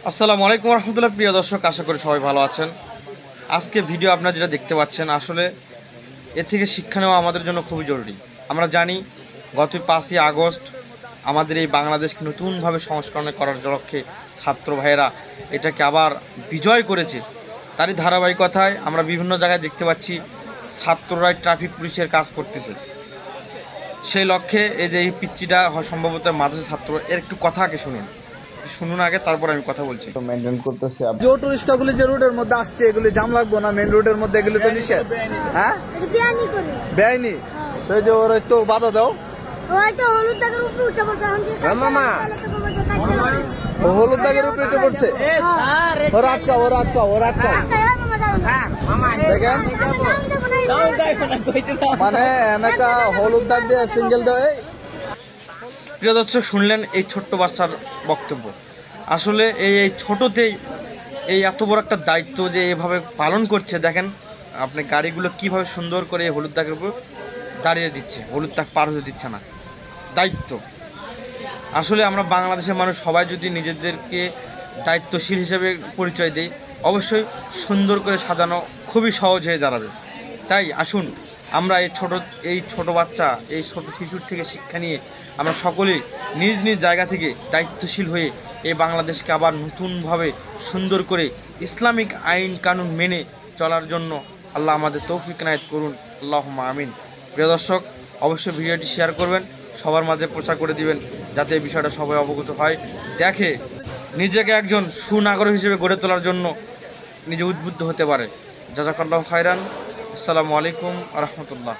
আসসালামু আলাইকুম রহমতুল্লাহ। প্রিয় দর্শক, আশা করি সবাই ভালো আছেন। আজকে ভিডিও আপনারা যেটা দেখতে পাচ্ছেন, আসলে এর থেকে শিক্ষা নেওয়া আমাদের জন্য খুবই জরুরি। আমরা জানি গত 5ই আগস্ট আমাদের এই বাংলাদেশকে নতুনভাবে সংস্করণ করার লক্ষ্যে ছাত্র ভাইয়েরা এটাকে আবার বিজয় করেছে। তারই ধারাবাহিকতায় আমরা বিভিন্ন জায়গায় দেখতে পাচ্ছি ছাত্ররাই ট্রাফিক পুলিশের কাজ করতেছে। সেই লক্ষ্যে এই যে এই পিচ্চিটা সম্ভবত মাদ্রাসা ছাত্র, এর একটু কথা আগে শুনুন আগে, তারপর আমি কথা বলছি। মেইনটেইন করতেছে যে টুরিস্টগুলি যে রোডের মধ্যে আসছে এগুলি জাম লাগবে না, মেইন রোডের মধ্যে এগুলি তো নিষেধ। হ্যাঁ, বেআইনি তো যে ওর একটু বাধা দাও। হলুদ দাগের উপরে উঠে পড়ছে। ওর আটকা দেখেন, মানে এনেকা হলুদ দাগ দিয়ে সিঙ্গেল দেয়। প্রিয় দর্শক, শুনলেন এই ছোট্ট বাচ্চার বক্তব্য। আসলে এই ছোটোতেই এই এত বড় একটা দায়িত্ব যে এভাবে পালন করছে, দেখেন আপনি গাড়িগুলো কিভাবে সুন্দর করে এই হলুদ দাগের উপর দাঁড়িয়ে দিচ্ছে, হলুদ দাগ পার হতে দিচ্ছে না। দায়িত্ব। আসলে আমরা বাংলাদেশের মানুষ সবাই যদি নিজেদেরকে দায়িত্বশীল হিসেবে পরিচয় দেই, অবশ্যই সুন্দর করে সাজানো খুবই সহজ হয়ে দাঁড়াবে। তাই আসুন আমরা এই ছোট বাচ্চা, এই ছোট শিশুর থেকে শিক্ষা নিয়ে আমরা সকলেই নিজ নিজ জায়গা থেকে দায়িত্বশীল হয়ে এই বাংলাদেশকে আবার নতুনভাবে সুন্দর করে ইসলামিক আইন কানুন মেনে চলার জন্য আল্লাহ আমাদের তৌফিক ইনায়েত করুন। আল্লাহুম্মা আমিন। প্রিয় দর্শক, অবশ্যই ভিডিওটি শেয়ার করবেন, সবার মাঝে প্রচার করে দিবেন, যাতে এই বিষয়টা সবাই অবগত হয়, দেখে নিজেকে একজন সুনাগরিক হিসেবে গড়ে তোলার জন্য নিজে উদ্বুদ্ধ হতে পারে। জাযাকাল্লাহু খায়রান। আসসালামু আলাইকুম ওয়া রাহমাতুল্লাহ।